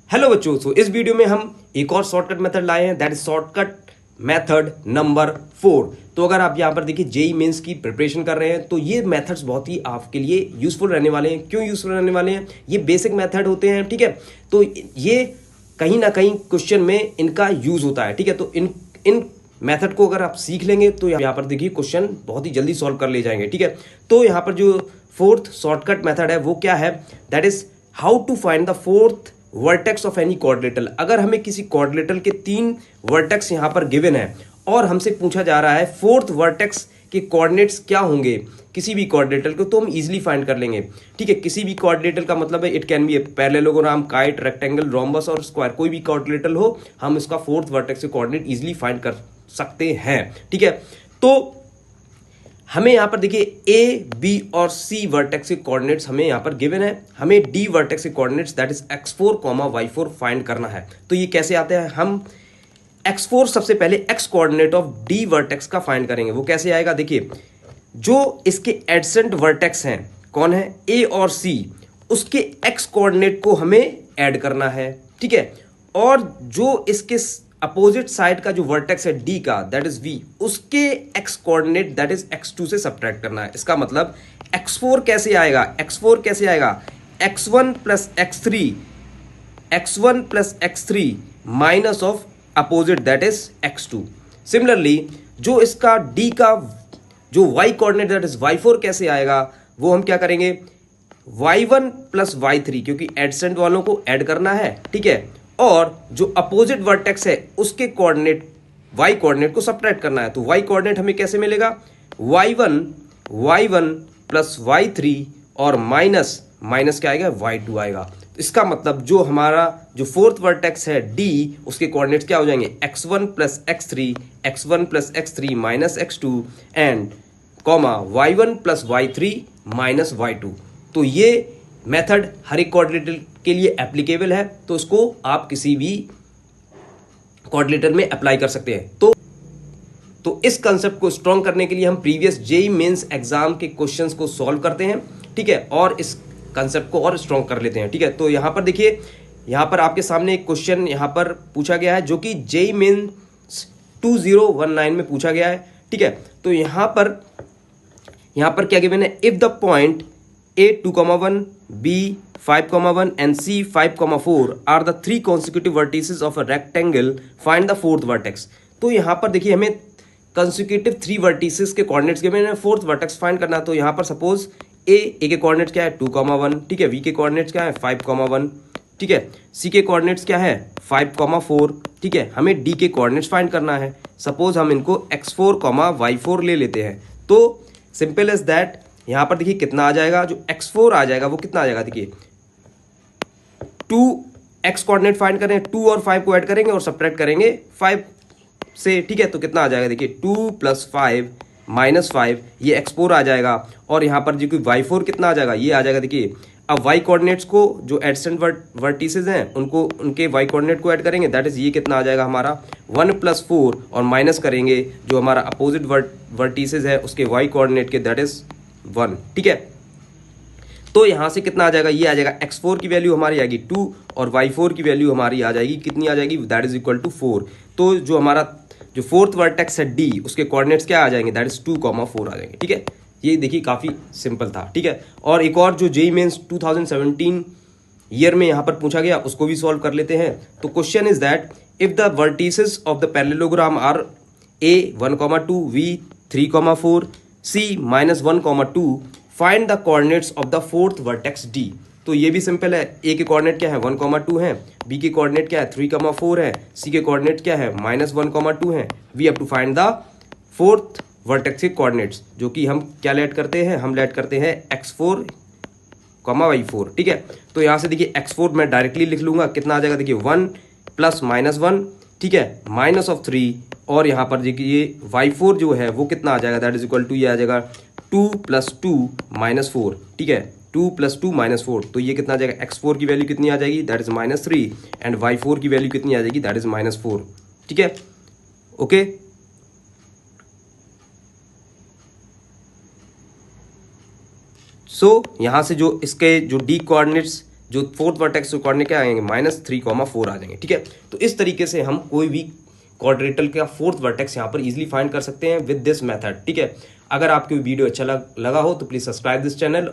Hello बच्चों, तो इस वीडियो में हम एक और शॉर्टकट मेथड लाए हैं, that is shortcut method number 4। तो अगर आप यहाँ पर देखिए जेई मेंस की प्रिपरेशन कर रहे हैं तो ये मेथड्स बहुत ही आपके लिए यूजफुल रहने वाले हैं। क्यों यूजफुल रहने वाले हैं? ये बेसिक मेथड होते हैं, ठीक है। तो ये कहीं ना कहीं क्वेश्चन में इनका यूज होता है, ठीक है। तो इन मेथड को अगर आप सीख लेंगे तो यहाँ पर देखिए क्वेश्चन बहुत ही जल्दी सॉल्व कर ले जाएंगे, ठीक है। तो यहाँ पर जो फोर्थ शॉर्टकट मेथड है वो क्या है, that is how to find the fourth vertex of any quadrilateral. अगर हमें किसी क्वाड्रिलेटरल के 3 वर्टेक्स यहां पर गिवन है और हमसे पूछा जा रहा है फोर्थ वर्टेक्स के कोऑर्डिनेट्स क्या होंगे किसी भी क्वाड्रिलेटरल को, तो हम इजीली फाइंड कर लेंगे, ठीक है। किसी भी क्वाड्रिलेटरल का मतलब है it can be a parallelogram, kite, rectangle, rhombus और स्क्वायर, कोई भी क्वाड्रिलेटरल हो, हम इसका फोर्थ वर्टेक्स के कोऑर्डिनेट इजीली फाइंड कर सकते हैं, ठीक है। तो हमें यहां पर देखिए ए, बी और सी वर्टेक्स के कोऑर्डिनेट्स हमें यहां पर गिवन है। हमें डी वर्टेक्स के coordinates that is x4, y4 find करना है। तो ये कैसे आते हैं? हम x4 सबसे पहले x coordinate of D vertex का फाइंड करेंगे। वो कैसे आएगा? देखिए, जो इसके एडसेंट वर्टेक्स हैं कौन है, ए और सी, उसके x कोऑर्डिनेट को हमें ऐड करना है, ठीक है। और जो इसके अपोजिट साइड का जो वर्टेक्स है डी का, दैट इज वी, उसके x coordinate that is x2 से सब्ट्रैक्ट करना है। इसका मतलब x4 कैसे आएगा? x4 कैसे आएगा? x1 plus x3 minus of opposite that is x2। Similarly जो इसका d का जो y coordinate that is y4 कैसे आएगा, वो हम क्या करेंगे, y1 प्लस y3, क्योंकि एडसेंट वालों को ऐड करना है, ठीक है। और जो अपोजिट वर्टेक्स है उसके कोऑर्डिनेट y कोऑर्डिनेट को सब्ट्रैक्ट करना है। तो y कोऑर्डिनेट हमें कैसे मिलेगा? y1 प्लस y3 और माइनस क्या आएगा, y2 आएगा। इसका मतलब जो हमारा जो फोर्थ वर्टेक्स है d, उसके कोऑर्डिनेट्स क्या हो जाएंगे, x1 plus x3 minus x2 and y1 plus y3 minus y2। तो ये मेथड हर एक क्वाड्रिलेटरल के लिए एप्लीकेबल है, तो उसको आप किसी भी क्वाड्रिलेटरल में अप्लाई कर सकते हैं। तो इस कंसेप्ट को स्ट्रॉन्ग करने के लिए हम प्रीवियस जेई मेंस एग्जाम के क्वेश्चंस को सॉल्व करते हैं, ठीक है, और इस कंसेप्ट को और स्ट्रॉन्ग कर लेते हैं, ठीक है। तो यहां पर देखिए, यहां पर आपके सामने एक क्वेश्चन यहां पर पूछा गया है जो कि जेई मेंस 2019 में पूछा गया है, ठीक है। तो यहां पर क्या गिवन है, if the point A 2,1, B 5,1 and C 5,4 are the 3 consecutive vertices of a rectangle, find the fourth vertex। तो यहाँ पर देखिए हमें consecutive 3 vertices के coordinates के मैंने fourth vertex find करना। तो यहाँ पर suppose A के coordinates क्या है 2,1, ठीक है, B के coordinates क्या है 5,1, ठीक है, C के coordinates क्या है 5,4, ठीक है। हमें D के coordinates find करना है। सपोज हम इनको x4, y4 ले लेते हैं। तो सिंपल इज दैट, यहां पर देखिए कितना आ जाएगा, जो x4 आ जाएगा वो कितना आ जाएगा, देखिए 2x कोऑर्डिनेट फाइंड करें, 2 और 5 को ऐड करेंगे और सब्ट्रैक्ट करेंगे 5 से, ठीक है। तो कितना आ जाएगा, देखिए 2 प्लस 5 माइनस 5, ये x4 आ जाएगा। और यहां पर जो y4 कितना आ जाएगा, ये आ जाएगा। देखिए अब y कोऑर्डिनेट्स को जो एडसेंट वर्टिसेस हैं उनको उनके y कोऑर्डिनेट को ऐड करेंगे, दैट इज ये कितना आ जाएगा हमारा 1 प्लस 4, और माइनस करेंगे जो हमारा अपोजिट वर्टिसेस है उसके y कोऑर्डिनेट के, दैट इज 1, ठीक है। तो यहां से कितना आ जाएगा, ये आ जाएगा x4 की वैल्यू हमारी आएगी 2 और y4 की वैल्यू हमारी आ जाएगी, कितनी आ जाएगी, दैट इज इक्वल टू 4। तो जो हमारा जो फोर्थ वर्टेक्स है d, उसके कोऑर्डिनेट्स क्या आ जाएंगे, दैट इज 2, 4 आ जाएंगे, ठीक है। ये देखिए काफी सिंपल था, ठीक है। और एक और जो जेईई मेंस 2017 ईयर में यहां पर पूछा गया उसको भी सॉल्व कर लेते हैं। तो question is that if the vertices of the parallelogram are a 1,2, b 3,4, c -1,2, find the coordinates of the fourth vertex d। तो ये भी सिंपल है, a के कोऑर्डिनेट क्या है 1,2 है, b के कोऑर्डिनेट क्या है 3,4 है, c के कोऑर्डिनेट क्या है -1,2 है। We have to find the fourth vertex के कोऑर्डिनेट्स, जो कि हम क्या लेट करते हैं, हम लेट करते हैं x4, y4, ठीक है। तो यहां से देखिए x4 मैं डायरेक्टली लिख लूंगा, कितना आ जाएगा, देखिए 1 प्लस -1, ठीक है, माइनस ऑफ 3, और यहाँ पर देखिए y4 जो है वो कितना आ जाएगा, दैट इज इक्वल टू ये आ जाएगा 2 प्लस 2 माइनस 4, ठीक है, 2 प्लस 2 माइनस 4। तो ये कितना आ जाएगा, x4 की वैल्यू कितनी आ जाएगी, दैट इज -3, एंड y4 की वैल्यू कितनी आ जाएगी, दैट इज -4, ठीक है, ओके। सो यहां से जो इसके जो डी कोऑर्डिनेट्स जो फोर्थ वर्टेक्स के कोऑर्डिनेट क्या आएंगे -3,4 आ जाएंगे। ठीक है, तो इस तरीके से हम कोई भी क्वाड्रेटल का फोर्थ वर्टेक्स यहाँ पर इजीली फाइंड कर सकते हैं विद दिस मेथड। ठीक है, अगर आपको वीडियो अच्छा लगा हो तो प्लीज सब्सक्राइब दिस चैनल।